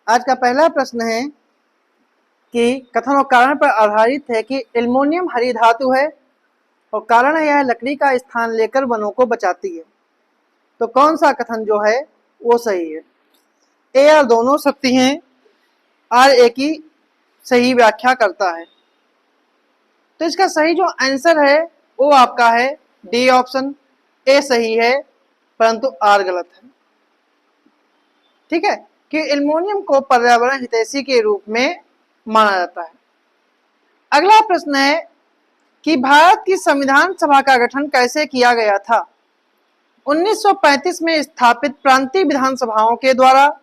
आज का पहला प्रश्न है कि कथन और कारण पर आधारित है कि एल्युमिनियम हरी धातु है और कारण यह लकड़ी का स्थान लेकर वनों को बचाती है। तो कौन सा कथन जो है वो सही है? ए और दोनों सत्य हैं, आर ए की सही व्याख्या करता है। तो इसका सही जो आंसर है वो आपका है डी ऑप्शन, ए सही है परंतु आर गलत है। ठीक है, कि एल्युमिनियम को पर्यावरण हितैषी के रूप में माना जाता है। अगला प्रश्न है कि भारत की संविधान सभा का गठन कैसे किया गया था? 1935 में स्थापित प्रांतीय विधानसभाओं के द्वारा,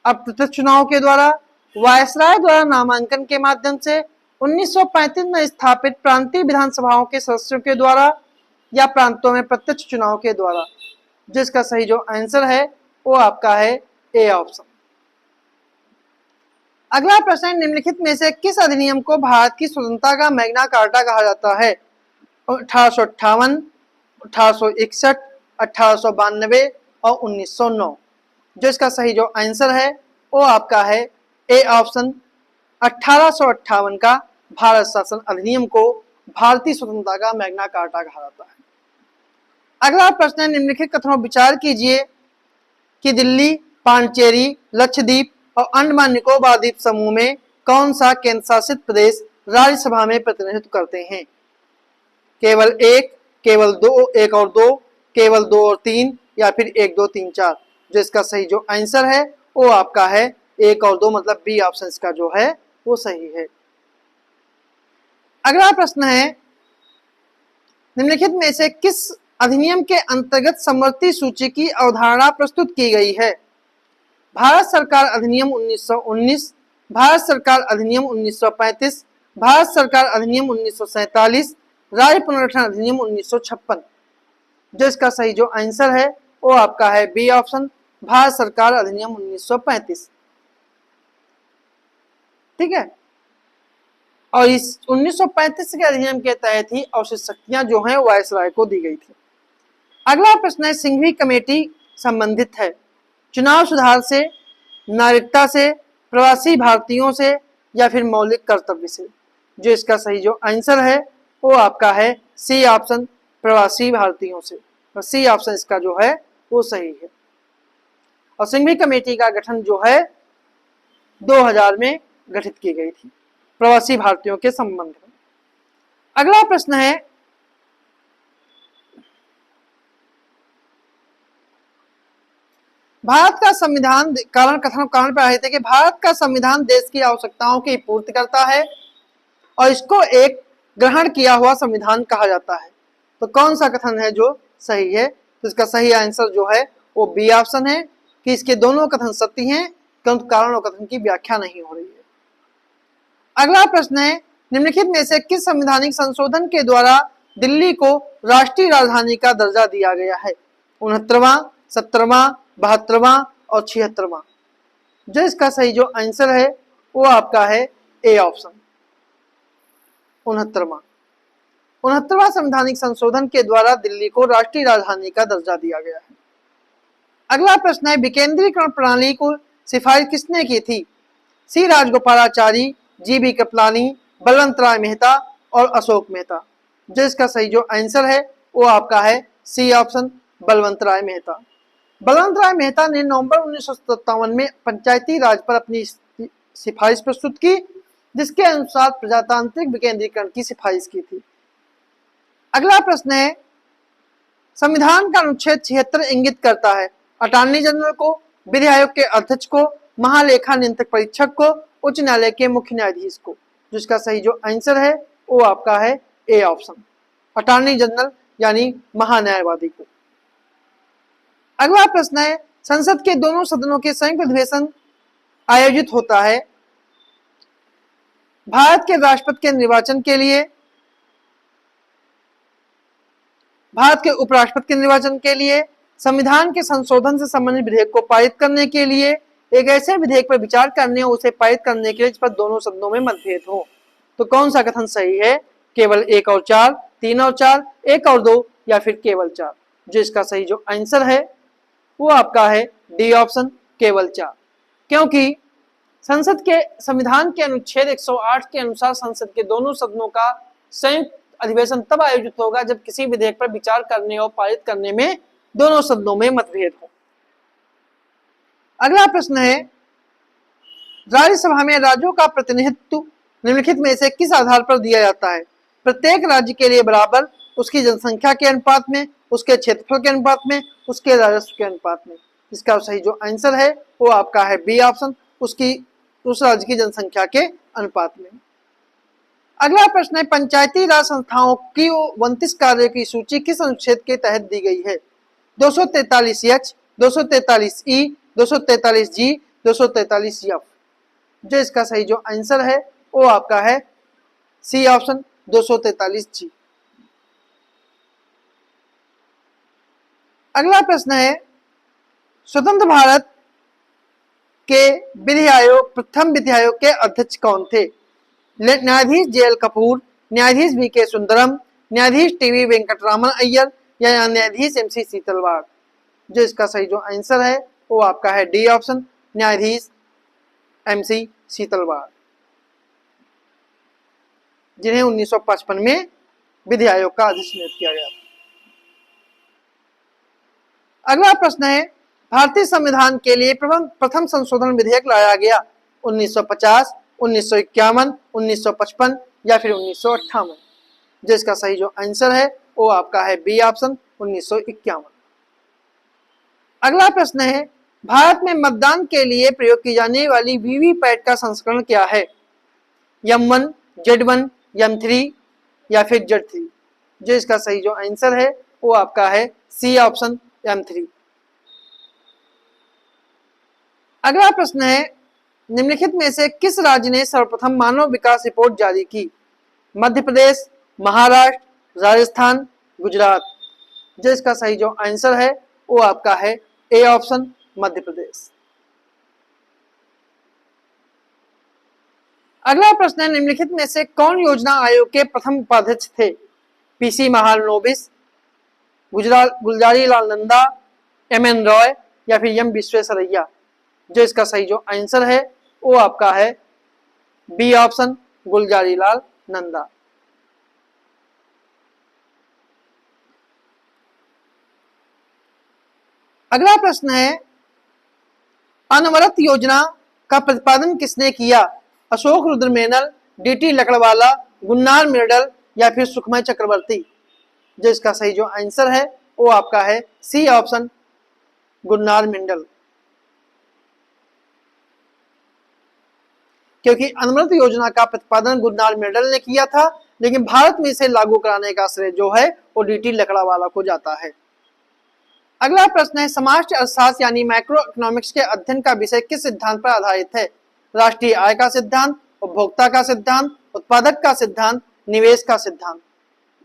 अप्रत्यक्ष चुनाव के द्वारा, वायसराय द्वारा नामांकन के माध्यम से, 1935 में स्थापित प्रांतीय विधानसभाओं के सदस्यों के द्वारा, या प्रांतों में प्रत्यक्ष चुनाव के द्वारा। जिसका सही जो आंसर है वो आपका है ए ऑप्शन। अगला प्रश्न, निम्नलिखित में से किस अधिनियम को भारत की स्वतंत्रता का मैग्ना कार्टा कहा जाता है? 1858, 1861, 1892 और 1909। जिसका सही जो आंसर है वो आपका है ए ऑप्शन, 1858 का भारत शासन अधिनियम को भारतीय स्वतंत्रता का मैग्ना कार्टा कहा जाता है। अगला प्रश्न, निम्नलिखित कथनों पर विचार कीजिए कि दिल्ली, पांडिचेरी, लक्षद्वीप और अंडमान निकोबार द्वीप समूह में कौन सा केंद्र शासित प्रदेश राज्यसभा में प्रतिनिधित्व करते हैं? केवल एक, केवल दो, एक और दो, केवल दो और तीन, या फिर एक, दो, तीन, चार। जिसका सही जो आंसर है वो आपका है एक और दो, मतलब बी ऑप्शन का जो है वो सही है। अगला प्रश्न है, निम्नलिखित में से किस अधिनियम के अंतर्गत समवर्ती सूची की अवधारणा प्रस्तुत की गई है? भारत सरकार अधिनियम 1919, भारत सरकार अधिनियम 1935, भारत सरकार अधिनियम 1947, राज्य पुनर्गठन अधिनियम 1956। जिसका सही जो आंसर है वो आपका है बी ऑप्शन, भारत सरकार अधिनियम 1935। ठीक है, और इस 1935 के अधिनियम के तहत ही अवशिष्ट शक्तियां जो हैं वायसराय को दी गई थी। अगला प्रश्न है, सिंघवी कमेटी संबंधित है चुनाव सुधार से, नागरिकता से, प्रवासी भारतीयों से, या फिर मौलिक कर्तव्य से। जो इसका सही जो आंसर है वो आपका है सी ऑप्शन, प्रवासी भारतीयों से। तो सी ऑप्शन इसका जो है वो सही है। और सिंघवी कमेटी का गठन जो है 2000 में गठित की गई थी प्रवासी भारतीयों के संबंध में। अगला प्रश्न है, भारत का संविधान कारण कथन कारण पर आधारित है कि भारत का संविधान देश की आवश्यकताओं की पूर्ति करता है और इसको एक ग्रहण किया हुआ संविधान कहा जाता है। तो कौन सा कथन है जो सही है? तो इसका सही आंसर जो है वो बी ऑप्शन है कि इसके दोनों कथन सत्य हैं, किंतु कारण और कथन की व्याख्या नहीं हो रही है। अगला प्रश्न है, निम्नलिखित में से किस संवैधानिक संशोधन के द्वारा दिल्ली को राष्ट्रीय राजधानी का दर्जा दिया गया है? 69वां, 70वां, 72वां और 76वां। जो इसका सही जो आंसर है वो आपका है ए ऑप्शन, 69वां संवैधानिक संशोधन के द्वारा दिल्ली को राष्ट्रीय राजधानी का दर्जा दिया गया है। अगला प्रश्न है, विकेंद्रीकरण प्रणाली को सिफारिश किसने की थी? सी राजगोपालाचारी, जी बी कृपलानी, बलवंत राय मेहता और अशोक मेहता। जो इसका सही जो आंसर है वो आपका है सी ऑप्शन, बलवंत राय मेहता। बलवंत राय मेहता ने नवंबर 1957 में पंचायती राज पर अपनी सिफारिश प्रस्तुत की, जिसके अनुसार प्रजातांत्रिक विकेंद्रीकरण की सिफारिश की थी। अगला प्रश्न है, संविधान का अनुच्छेद 76 इंगित करता है अटॉर्नी जनरल को, विधि आयोग के अध्यक्ष को, महालेखा नियंत्रक परीक्षक को, उच्च न्यायालय के मुख्य न्यायाधीश को। जिसका सही जो आंसर है वो आपका है ए ऑप्शन, अटॉर्नी जनरल यानी महान्यायवादी को। अगला प्रश्न है, संसद के दोनों सदनों के संयुक्त अधिवेशन आयोजित होता है भारत के राष्ट्रपति के निर्वाचन के लिए, भारत के उपराष्ट्रपति के निर्वाचन के लिए, संविधान के संशोधन से संबंधित विधेयक को पारित करने के लिए, एक ऐसे विधेयक पर विचार करने और उसे पारित करने के लिए जिस पर दोनों सदनों में मतभेद हो। तो कौन सा कथन सही है? केवल 1 और 4, 3 और 4, 1 और 2, या फिर केवल 4। जो इसका सही जो आंसर है वो आपका है डी ऑप्शन केवल 4, क्योंकि संसद के संविधान के अनुच्छेद 108 के अनुसार संसद के दोनों सदनों का संयुक्त अधिवेशन तब आयोजित होगा जब किसी विधेयक पर विचार करने और पारित करने में दोनों सदनों में मतभेद हो। अगला प्रश्न है, राज्यसभा में राज्यों का प्रतिनिधित्व निम्नलिखित में से किस आधार पर दिया जाता है? प्रत्येक राज्य के लिए बराबर, उसकी जनसंख्या के अनुपात में, उसके क्षेत्रफल के अनुपात में, उसके राजस्व के अनुपात में। इसका सही जो आंसर है वो आपका है बी ऑप्शन, उस राज्य की जनसंख्या के अनुपात में। अगला प्रश्न है, पंचायती राज संस्थाओं की 29 कार्यों की सूची किस अनुच्छेद के तहत दी गई है? 243H, 243E, 243G, 243F। जो इसका सही जो आंसर है वो आपका है सी ऑप्शन 243G। अगला प्रश्न है, स्वतंत्र भारत के विधि आयोग प्रथम विधि आयोग के अध्यक्ष कौन थे? न्यायाधीश जे.एल. कपूर, न्यायाधीश वी.के. सुंदरम, न्यायाधीश टी.वी. वेंकटरामन अय्यर या न्यायाधीश एम.सी. सीतलवाड़। जो इसका सही जो आंसर है वो आपका है डी ऑप्शन, न्यायाधीश एम.सी. सीतलवाड़, जिन्हें 1955 में विधि आयोग का अध्यक्ष नियुक्त किया गया। अगला प्रश्न है, भारतीय संविधान के लिए प्रथम संशोधन विधेयक लाया गया 1950, 1951, 1955 या फिर 1958। जो इसका सही जो आंसर है वो आपका है बी ऑप्शन 1951। अगला प्रश्न है, भारत में मतदान के लिए प्रयोग की जाने वाली वीवीपैट का संस्करण क्या है? M1, Z1, M3 या फिर Z3। जो इसका सही जो आंसर है वो आपका है सी ऑप्शन M3। अगला प्रश्न है, निम्नलिखित में से किस राज्य ने सर्वप्रथम मानव विकास रिपोर्ट जारी की? मध्य प्रदेश, महाराष्ट्र, राजस्थान, गुजरात। जो इसका सही जो आंसर है वो आपका है ए ऑप्शन मध्य प्रदेश। अगला प्रश्न है, निम्नलिखित में से कौन योजना आयोग के प्रथम उपाध्यक्ष थे? PC Mahalanobis, Gulzari Lal Nanda, M.N. रॉय या फिर एम विश्वेश्वरैया। जो इसका सही जो आंसर है वो आपका है बी ऑप्शन गुलजारी लाल नंदा। अगला प्रश्न है, अनवरत योजना का प्रतिपादन किसने किया? Ashok Rudra Menon, DT. Lakdawala, Gunnar Myrdal या फिर सुखमय चक्रवर्ती। जो इसका सही जो आंसर है वो आपका है सी ऑप्शन गुन्नार मिंडल, क्योंकि अनवरत योजना का प्रतिपादन गुन्नार मिर्डल ने किया था, लेकिन भारत में इसे लागू कराने का श्रेय जो है वो डी.टी. लकड़वाला को जाता है। अगला प्रश्न है, समष्टि अर्थशास्त्र यानी मैक्रो इकोनॉमिक्स के अध्ययन का विषय किस सिद्धांत पर आधारित है? राष्ट्रीय आय का सिद्धांत, उपभोक्ता का सिद्धांत, उत्पादक का सिद्धांत, निवेश का सिद्धांत।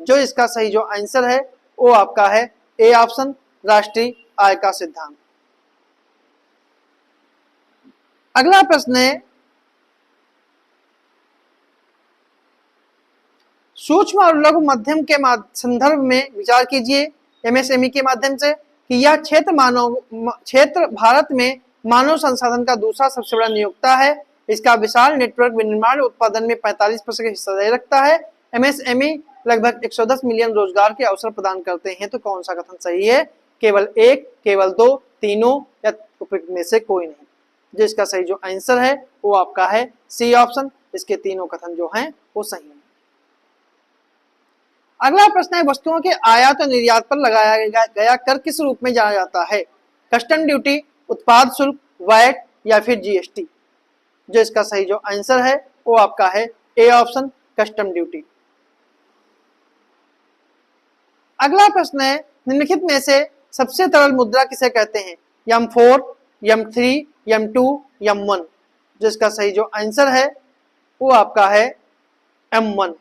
जो इसका सही जो आंसर है वो आपका है ए ऑप्शन राष्ट्रीय आय का सिद्धांत। अगला प्रश्न है, सूक्ष्म और लघु मध्यम के संदर्भ में विचार कीजिए एमएसएमई के माध्यम से कि यह क्षेत्र भारत में मानव संसाधन का दूसरा सबसे बड़ा नियोक्ता है। इसका विशाल नेटवर्क विनिर्माण उत्पादन में 45% का हिस्सा रखता है। एमएसएमई लगभग 110 मिलियन रोजगार के अवसर प्रदान करते हैं। तो कौन सा कथन सही है? केवल एक, केवल दो, तीनों या उपयुक्त में से कोई नहीं। जो इसका सही जो आंसर है वो आपका है सी ऑप्शन, इसके तीनों कथन जो हैं वो सही है। अगला प्रश्न है, वस्तुओं के आयात और निर्यात पर लगाया गया कर किस रूप में जाना जाता है? कस्टम ड्यूटी, उत्पाद शुल्क, वैट या फिर जीएसटी। जो इसका सही जो आंसर है वो आपका है ए ऑप्शन कस्टम ड्यूटी। अगला प्रश्न है, निम्नलिखित में से सबसे तरल मुद्रा किसे कहते हैं? M4, M3, M2, M1। जो इसका सही जो आंसर है वो आपका है M1,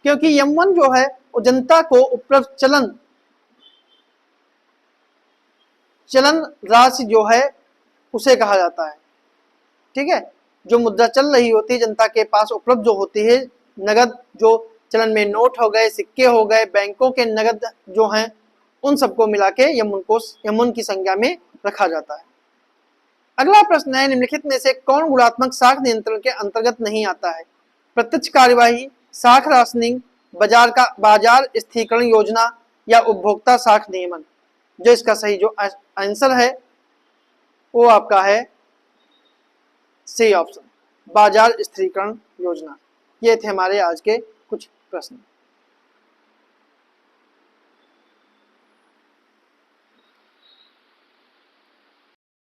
क्योंकि M1 जो है वो जनता को उपलब्ध चलन राशि जो है उसे कहा जाता है। ठीक है, जो मुद्रा चल रही होती है जनता के पास उपलब्ध जो होती है, नगद जो चलन में नोट हो गए, सिक्के हो गए, बैंकों के नगद जो हैं उन सबको मिला के यमुन की संज्ञा में रखा जाता है। अगला प्रश्न है, निम्नलिखित में से कौन गुणात्मक साख नियंत्रण के अंतर्गत नहीं आता है? प्रत्यक्ष कार्यवाही, साख राशनिंग, बाजार स्थिरीकरण योजना या उपभोक्ता साख नियमन। जो इसका सही जो आंसर है वो आपका है सी ऑप्शन, बाजार स्थिरीकरण योजना। ये थे हमारे आज के कुछ प्रश्न।